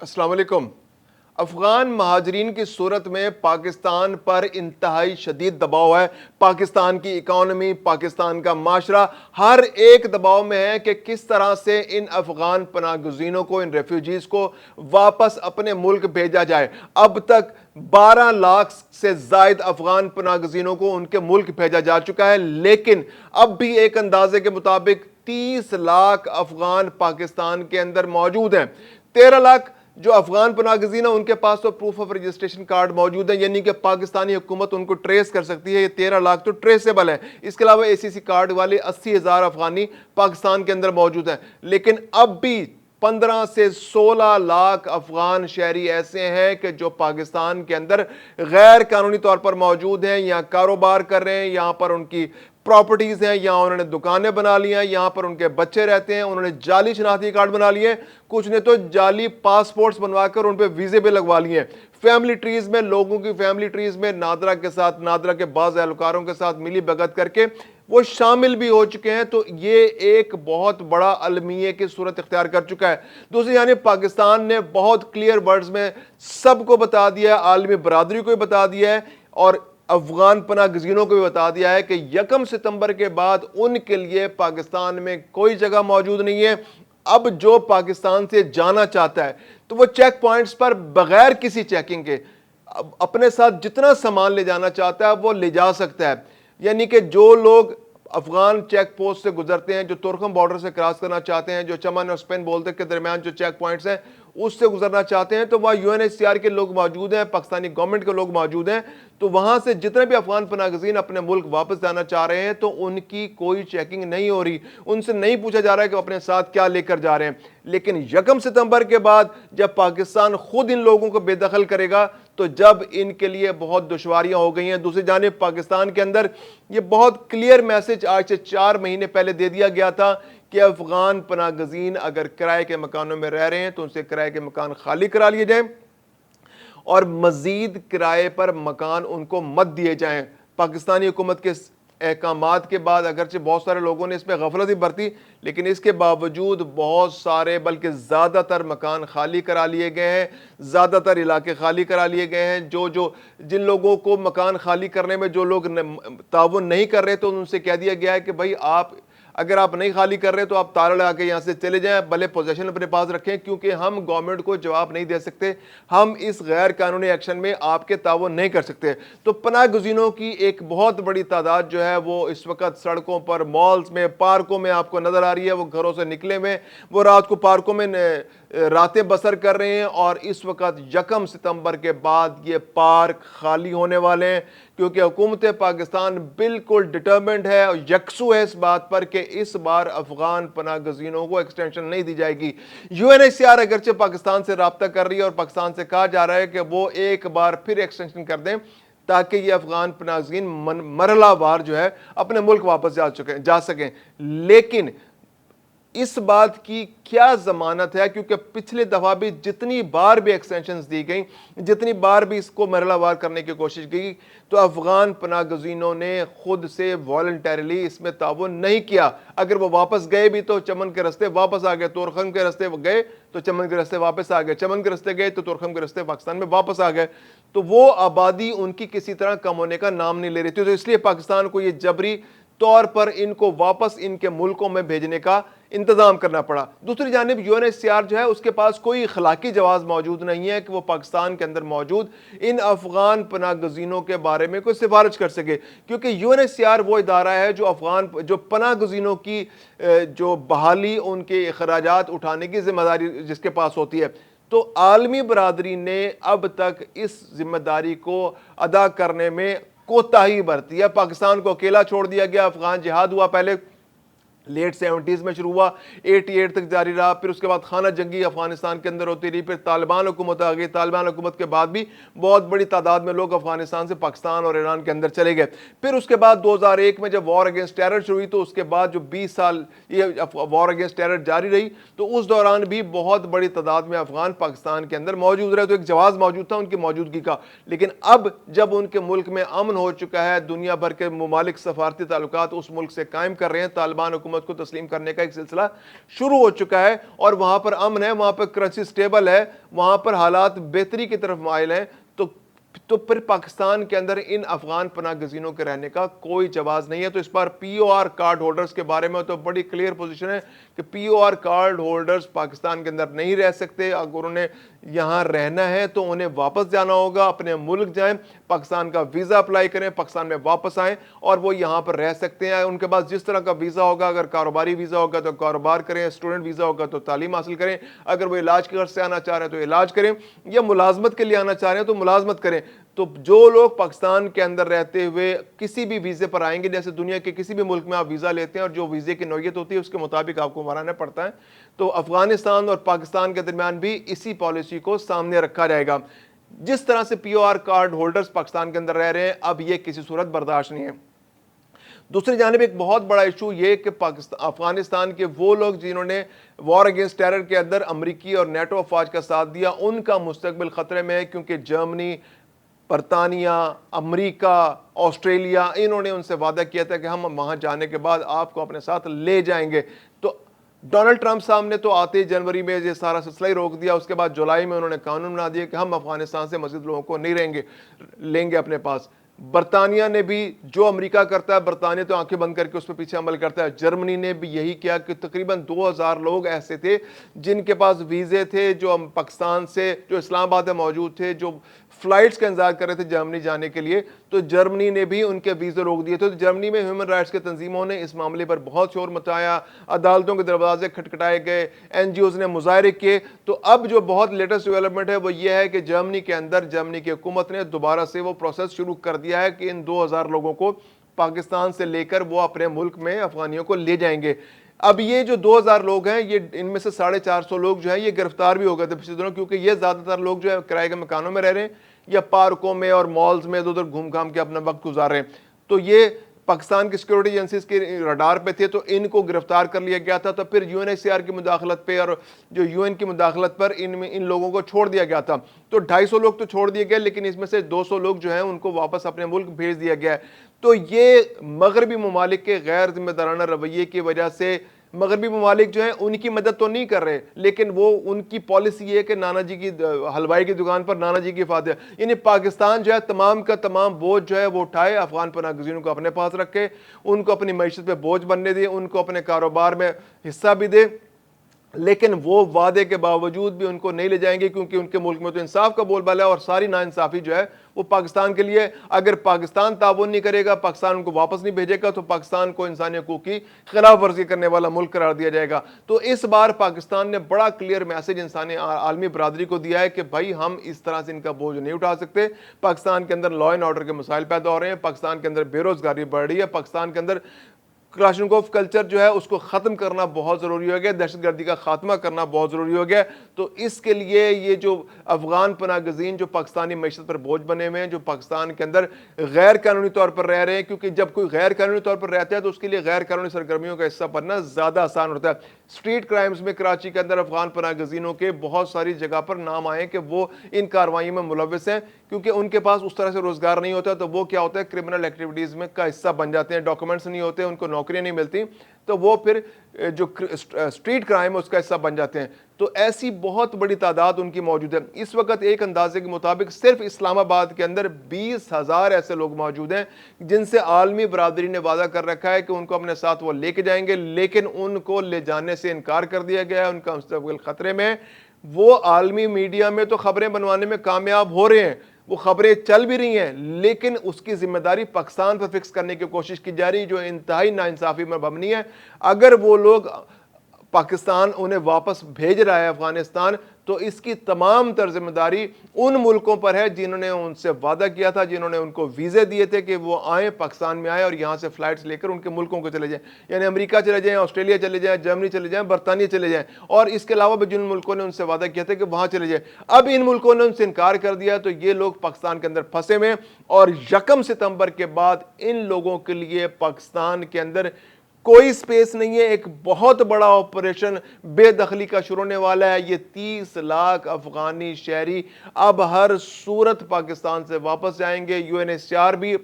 السلام علیکم۔ افغان مہاجرین کی صورت میں پاکستان پر انتہائی شدید دباؤ ہے۔ پاکستان کی اکانومی، پاکستان کا معاشرہ ہر ایک دباؤ میں ہے کہ کس طرح سے ان افغان پناہ گزینوں کو، ان ریفیوجیز کو واپس اپنے ملک بھیجا جائے۔ اب تک 12 لاکھ سے زائد افغان پناہ گزینوں کو ان کے ملک بھیجا جا چکا ہے، لیکن اب بھی ایک اندازے کے مطابق 30 لاکھ افغان پاکستان کے اندر موجود ہیں۔ 13 لاکھ جو افغان پناہ گزین ہیں ان کے پاس تو پروف آف رجسٹریشن کارڈ موجود ہیں، یعنی کہ پاکستانی حکومت ان کو ٹریس کر سکتی ہے۔ یہ 13 لاکھ تو ٹریسیبل ہیں۔ اس کے علاوہ ACC کارڈ والے 80,000 افغانی پاکستان کے اندر موجود ہیں، لیکن اب بھی 15 سے 16 لاکھ افغان شہری ایسے ہیں کہ جو پاکستان کے اندر غیر قانونی طور پر موجود ہیں، یہاں کاروبار کر رہے ہیں، یہاں پر ان کی پراپرٹیز ہیں، یہاں انہوں نے دکانیں بنا لی ہیں، یہاں پر ان کے بچے رہتے ہیں، انہوں نے جعلی شناختی کارڈ بنا لیے، کچھ نے تو جعلی پاسپورٹس بنوا کر ان پہ ویزے بھی لگوا لیے ہیں۔ فیملی ٹریز میں، لوگوں کی فیملی ٹریز میں نادرا کے ساتھ، نادرا کے بعض اہلکاروں کے ساتھ ملی بھگت کر کے وہ شامل بھی ہو چکے ہیں۔ تو یہ ایک بہت بڑا المیہ کی صورت اختیار کر چکا ہے۔ دوسری جانب پاکستان نے بہت کلیئر ورڈز میں سب کو بتا دیا ہے، عالمی برادری کو بھی بتا دیا ہے اور افغان پناہ گزینوں کو بھی بتا دیا ہے کہ 1 ستمبر کے بعد ان کے لیے پاکستان میں کوئی جگہ موجود نہیں ہے۔ اب جو پاکستان سے جانا چاہتا ہے تو وہ چیک پوائنٹس پر بغیر کسی چیکنگ کے اپنے ساتھ جتنا سامان لے جانا چاہتا ہے وہ لے جا سکتا ہے۔ یعنی کہ جو لوگ افغان چیک پوسٹ سے گزرتے ہیں، جو ترکم بارڈر سے کراس کرنا چاہتے ہیں، جو چمن اور اسپین بولتے کے درمیان جو چیک پوائنٹس ہیں اس سے گزرنا چاہتے ہیں، تو وہاں UNHCR کے لوگ موجود ہیں، پاکستانی گورنمنٹ کے لوگ موجود ہیں۔ تو وہاں سے جتنے بھی افغان پناہ گزین اپنے ملک واپس جانا چاہ رہے ہیں تو ان کی کوئی چیکنگ نہیں ہو رہی، ان سے نہیں پوچھا جا رہا ہے کہ وہ اپنے ساتھ کیا لے کر جا رہے ہیں۔ لیکن 1 ستمبر کے بعد جب پاکستان خود ان لوگوں کو بے دخل کرے گا تو جب ان کے لیے بہت دشواریاں ہو گئی ہیں۔ دوسری جانب پاکستان کے اندر یہ بہت کلیئر میسج آج سے 4 مہینے پہلے دے دیا گیا تھا کہ افغان پناہ گزین اگر کرائے کے مکانوں میں رہ رہے ہیں تو ان سے کرائے کے مکان خالی کرا لیے جائیں اور مزید کرائے پر مکان ان کو مت دیے جائیں۔ پاکستانی حکومت کے احکامات کے بعد اگرچہ بہت سارے لوگوں نے اس میں غفلت ہی برتی، لیکن اس کے باوجود بہت سارے بلکہ زیادہ تر مکان خالی کرا لیے گئے ہیں، زیادہ تر علاقے خالی کرا لیے گئے ہیں۔ جن لوگوں کو مکان خالی کرنے میں جو لوگ تعاون نہیں کر رہے تو ان سے کہہ دیا گیا ہے کہ بھائی اگر آپ نہیں خالی کر رہے تو آپ تالا لگا کے یہاں سے چلے جائیں، بھلے پوزیشن اپنے پاس رکھیں، کیونکہ ہم گورنمنٹ کو جواب نہیں دے سکتے، ہم اس غیر قانونی ایکشن میں آپ کے تعاون نہیں کر سکتے۔ تو پناہ گزینوں کی ایک بہت بڑی تعداد جو ہے وہ اس وقت سڑکوں پر، مالز میں، پارکوں میں آپ کو نظر آ رہی ہے۔ وہ گھروں سے نکلے ہوئے، وہ رات کو پارکوں میں راتیں بسر کر رہے ہیں، اور اس وقت 1 ستمبر کے بعد یہ پارک خالی ہونے والے ہیں، کیونکہ حکومت پاکستان بالکل ڈٹرمنٹ ہے اور یکسو ہے اس بات پر کہ اس بار افغان پناہ گزینوں کو ایکسٹینشن نہیں دی جائے گی۔ UNHCR اگرچہ پاکستان سے رابطہ کر رہی ہے اور پاکستان سے کہا جا رہا ہے کہ وہ ایک بار پھر ایکسٹینشن کر دیں تاکہ یہ افغان پناہ گزین مرحلہ وار جو ہے اپنے ملک واپس جا سکیں، لیکن اس بات کی کیا ضمانت ہے؟ کیونکہ پچھلے دفعہ بھی جتنی بار بھی ایکسٹینشنز دی گئیں، جتنی بار بھی اس کو مرحلہ وار کرنے کی کوشش کی، تو افغان پناہ گزینوں نے خود سے والنٹیرلی اس میں تعاون نہیں کیا۔ اگر وہ واپس گئے بھی تو چمن کے رستے واپس آ گئے، تورخم کے رستے گئے تو چمن کے رستے واپس آ گئے، چمن کے رستے گئے تو تورخم کے رستے پاکستان میں واپس آ گئے۔ تو وہ آبادی ان کی کسی طرح کم ہونے کا نام نہیں لے رہی تھی، تو اس لیے پاکستان کو یہ جبری طور پر ان کو واپس ان کے ملکوں میں بھیجنے کا انتظام کرنا پڑا۔ دوسری جانب UNHCR جو ہے اس کے پاس کوئی اخلاقی جواز موجود نہیں ہے کہ وہ پاکستان کے اندر موجود ان افغان پناہ گزینوں کے بارے میں کوئی سفارش کر سکے، کیونکہ UNHCR وہ ادارہ ہے جو پناہ گزینوں کی جو بحالی، ان کے اخراجات اٹھانے کی ذمہ داری جس کے پاس ہوتی ہے۔ تو عالمی برادری نے اب تک اس ذمہ داری کو ادا کرنے میں کوتاہی برتی ہے۔ پاکستان کو اکیلا چھوڑ دیا گیا۔ افغان جہاد ہوا، پہلے لیٹ 70s میں شروع ہوا، 88 تک جاری رہا، پھر اس کے بعد خانہ جنگی افغانستان کے اندر ہوتی رہی، پھر طالبان حکومت آ گئی، طالبان حکومت کے بعد بھی بہت بڑی تعداد میں لوگ افغانستان سے پاکستان اور ایران کے اندر چلے گئے۔ پھر اس کے بعد 2001 میں جب وار اگینسٹ ٹیرر شروع ہوئی تو اس کے بعد جو 20 سال یہ وار اگینسٹ ٹیرر جاری رہی، تو اس دوران بھی بہت بڑی تعداد میں افغان پاکستان کے اندر موجود رہے، تو ایک جواز موجود تھا ان کی موجودگی کا۔ لیکن اب جب ان کے ملک میں امن ہو چکا ہے، دنیا بھر کے ممالک سفارتی تعلقات اس ملک سے قائم کر رہے ہیں، طالبان حکومت حکومت کو تسلیم کرنے کا ایک سلسلہ شروع ہو چکا ہے، اور وہاں پر امن ہے، وہاں پر کرنسی سٹیبل ہے، وہاں پر حالات بہتری کی طرف مائل ہیں، تو پھر پاکستان کے اندر ان افغان پناہ گزینوں کے رہنے کا کوئی جواز نہیں ہے۔ تو اس بار P O R card holders کے بارے میں تو بڑی کلیئر پوزیشن ہے کہ P O R card holders Pakistan کے اندر نہیں رہ سکتے، اگر انہیں یہاں رہنا ہے تو انہیں واپس جانا ہوگا، اپنے ملک جائیں، پاکستان کا ویزا اپلائی کریں، پاکستان میں واپس آئیں اور وہ یہاں پر رہ سکتے ہیں۔ ان کے پاس جس طرح کا ویزا ہوگا، اگر کاروباری ویزا ہوگا تو کاروبار کریں، اسٹوڈنٹ ویزا ہوگا تو تعلیم حاصل کریں، اگر وہ علاج کی غرض سے آنا چاہ رہے ہیں تو علاج کریں، یا ملازمت کے لیے آنا چاہ رہے ہیں تو ملازمت کریں۔ تو جو لوگ پاکستان کے اندر رہتے ہوئے کسی بھی ویزے پر آئیں گے، جیسے دنیا کے کسی بھی ملک میں آپ ویزا لیتے ہیں اور جو ویزے کی نوعیت ہوتی ہے اس کے مطابق آپ کو مرانا پڑتا ہے، تو افغانستان اور پاکستان کے درمیان بھی اسی پالیسی کو سامنے رکھا جائے گا۔ جس طرح سے P O R card holders Pakistan کے اندر رہ رہے ہیں، اب یہ کسی صورت برداشت نہیں ہے۔ دوسری جانب ایک بہت بڑا ایشو یہ کہ افغانستان کے وہ لوگ جنہوں نے وار اگینسٹ ٹیرر کے اندر امریکی اور نیٹو افواج کا ساتھ دیا، ان کا مستقبل خطرے میں ہے، کیونکہ جرمنی، برطانیہ، امریکہ، آسٹریلیا، انہوں نے ان سے وعدہ کیا تھا کہ ہم وہاں جانے کے بعد آپ کو اپنے ساتھ لے جائیں گے۔ تو ڈونلڈ ٹرمپ صاحب نے تو آتے جنوری میں یہ سارا سلسلہ ہی روک دیا، اس کے بعد جولائی میں انہوں نے قانون بنا دیا کہ ہم افغانستان سے مزید لوگوں کو نہیں لیں گے اپنے پاس۔ برطانیہ نے بھی جو امریکہ کرتا ہے، برطانیہ تو آنکھیں بند کر کے اس پہ پیچھے عمل کرتا ہے۔ جرمنی نے بھی یہی کیا کہ تقریباً 2000 لوگ ایسے تھے جن کے پاس ویزے تھے، جو پاکستان سے، جو اسلام آباد میں موجود تھے، جو فلائٹس کا انتظار کر رہے تھے جرمنی جانے کے لیے، تو جرمنی نے بھی ان کے ویزے روک دیے تھے۔ تو جرمنی میں ہیومن رائٹس کے تنظیموں نے اس معاملے پر بہت شور مچایا، عدالتوں کے دروازے کھٹکھٹائے گئے، این جی اوز نے مظاہرے کیے۔ تو اب جو بہت لیٹسٹ ڈیولپمنٹ ہے وہ یہ ہے کہ جرمنی کے اندر جرمنی کی حکومت نے دوبارہ سے وہ پروسیس شروع کر دیا ہے کہ ان 2000 لوگوں کو پاکستان سے لے کر وہ اپنے ملک میں افغانیوں کو لے جائیں گے۔ اب یہ جو 2000 لوگ ہیں، یہ ان میں سے 450 لوگ جو ہیں یہ گرفتار بھی ہو گئے تھے پچھلے دنوں، کیونکہ یہ زیادہ تر لوگ جو ہے کرائے کے مکانوں میں رہ رہے ہیں یا پارکوں میں اور مالز میں ادھر گھوم گھام کے اپنا وقت گزار رہے ہیں۔ تو یہ پاکستان کی سیکورٹی ایجنسیز کے رڈار پہ تھے، تو ان کو گرفتار کر لیا گیا تھا۔ تو پھر U N H C R کی مداخلت پہ اور جو یو این کی مداخلت پر ان لوگوں کو چھوڑ دیا گیا تھا۔ تو 250 لوگ تو چھوڑ دیے گئے، لیکن اس میں سے 200 لوگ جو ہیں ان کو واپس اپنے ملک بھیج دیا گیا ہے۔ تو یہ مغربی ممالک کے غیر ذمہ دارانہ رویے کی وجہ سے مغربی ممالک جو ہیں ان کی مدد تو نہیں کر رہے، لیکن وہ ان کی پالیسی یہ ہے کہ نانا جی کی حلوائی کی دکان پر نانا جی کی فاتحہ، یعنی پاکستان جو ہے تمام کا تمام بوجھ جو ہے وہ اٹھائے، افغان پناہ گزینوں کو اپنے پاس رکھے، ان کو اپنی معیشت پہ بوجھ بننے دے، ان کو اپنے کاروبار میں حصہ بھی دے، لیکن وہ وعدے کے باوجود بھی ان کو نہیں لے جائیں گے، کیونکہ ان کے ملک میں تو انصاف کا بول بالا ہے، اور ساری ناانصافی جو ہے وہ پاکستان کے لیے، اگر پاکستان تعاون نہیں کرے گا، پاکستان ان کو واپس نہیں بھیجے گا، تو پاکستان کو انسانی حقوق کی خلاف ورزی کرنے والا ملک قرار دیا جائے گا۔ تو اس بار پاکستان نے بڑا کلیئر میسج انسانی عالمی برادری کو دیا ہے کہ بھائی ہم اس طرح سے ان کا بوجھ نہیں اٹھا سکتے۔ پاکستان کے اندر لا اینڈ آرڈر کے مسائل پیدا ہو رہے ہیں، پاکستان کے اندر بے روزگاری بڑھ رہی ہے، پاکستان کے اندر کلاشنکوف کلچر جو ہے اس کو ختم کرنا بہت ضروری ہو گیا، دہشت گردی کا خاتمہ کرنا بہت ضروری ہو گیا۔ تو اس کے لیے یہ جو افغان پناہ گزین جو پاکستانی معیشت پر بوجھ بنے ہوئے ہیں، جو پاکستان کے اندر غیر قانونی طور پر رہ رہے ہیں، کیونکہ جب کوئی غیر قانونی طور پر رہتا ہے تو اس کے لیے غیر قانونی سرگرمیوں کا حصہ بننا زیادہ آسان ہوتا ہے۔ اسٹریٹ کرائمز میں کراچی کے اندر افغان پناہ گزینوں کے بہت ساری جگہ پر نام آئے کہ وہ ان کاروائیوں میں ملوث ہیں، کیونکہ ان کے پاس اس طرح سے روزگار نہیں ہوتا، تو وہ کیا ہوتا ہے کرمنل ایکٹیویٹیز میں کا حصہ بن جاتے ہیں، ڈاکومنٹس نہیں ہوتے، ان کو نوکریاں نہیں ملتی، تو وہ پھر جو اسٹریٹ کرائم اس کا حصہ بن جاتے ہیں۔ تو ایسی بہت بڑی تعداد ان کی موجود ہے۔ اس وقت ایک اندازے کے مطابق صرف اسلام آباد کے اندر 20,000 ایسے لوگ موجود ہیں جن سے عالمی برادری نے وعدہ کر رکھا ہے کہ ان کو اپنے ساتھ وہ لے کے جائیں گے، لیکن ان کو لے جانے سے انکار کر دیا گیا ہے، ان کا مستقبل خطرے میں ہے۔ وہ عالمی میڈیا میں تو خبریں بنوانے میں کامیاب ہو رہے ہیں، وہ خبریں چل بھی رہی ہیں، لیکن اس کی ذمہ داری پاکستان پر فکس کرنے کی کوشش کی جا رہی ہے، جو انتہائی ناانصافی میں مبنی ہے۔ اگر وہ لوگ پاکستان انہیں واپس بھیج رہا ہے افغانستان، تو اس کی تمام تر ذمہ داری ان ملکوں پر ہے جنہوں نے ان سے وعدہ کیا تھا، جنہوں نے ان کو ویزے دیے تھے کہ وہ آئیں، پاکستان میں آئیں اور یہاں سے فلائٹس لے کر ان کے ملکوں کو چلے جائیں، یعنی امریکہ چلے جائیں، آسٹریلیا چلے جائیں، جرمنی چلے جائیں، برطانیہ چلے جائیں، اور اس کے علاوہ بھی جن ملکوں نے ان سے وعدہ کیا تھا کہ وہاں چلے جائیں۔ اب ان ملکوں نے ان سے انکار کر دیا، تو یہ لوگ پاکستان کے اندر پھنسے ہوئے ہیں، اور 1 ستمبر کے بعد ان لوگوں کے لیے پاکستان کے اندر کوئی سپیس نہیں ہے۔ ایک بہت بڑا آپریشن بے دخلی کا شروع ہونے والا ہے۔ یہ 30 لاکھ افغانی شہری اب ہر صورت پاکستان سے واپس جائیں گے۔ U N H C R بھی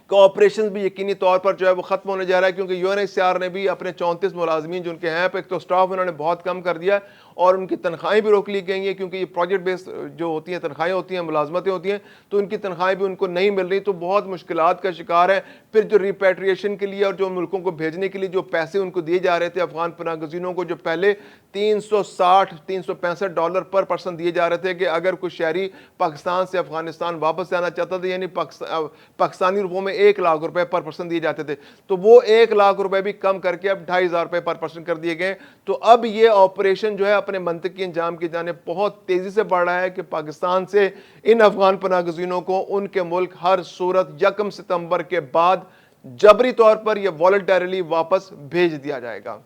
کہ آپریشن بھی یقینی طور پر جو ہے وہ ختم ہونے جا رہا ہے، کیونکہ UNHCR نے بھی اپنے 34 ملازمین جو ان کے ہیں پہ ایک تو سٹاف انہوں نے بہت کم کر دیا اور ان کی تنخواہیں بھی روک لی گئی ہیں، کیونکہ یہ پروجیکٹ بیس جو ہوتی ہیں تنخواہیں ہوتی ہیں، ملازمتیں ہوتی ہیں، تو ان کی تنخواہیں بھی ان کو نہیں مل رہی، تو بہت مشکلات کا شکار ہے۔ پھر جو ریپیٹریشن کے لیے اور جو ملکوں کو بھیجنے کے لیے جو پیسے ان کو دیے جا رہے تھے افغان پناہ گزینوں کو، جو پہلے $365 پر پرسن دیے جا رہے تھے کہ اگر کوئی شہری پاکستان سے افغانستان واپس جانا چاہتا تھا، یعنی پاکستانی روپوں میں $1,00,000 پر پرسن دیے جاتے تھے، تو وہ $1,00,000 بھی کم کر کے اب $2,500 پر پرسن کر دیے گئے۔ تو اب یہ آپریشن جو ہے اپنے منطقی انجام کی جانب بہت تیزی سے بڑھ رہا ہے کہ پاکستان سے ان افغان پناہ گزینوں کو ان کے ملک ہر صورت 1 ستمبر کے بعد جبری طور پر یا والنٹریلی واپس بھیج دیا جائے گا۔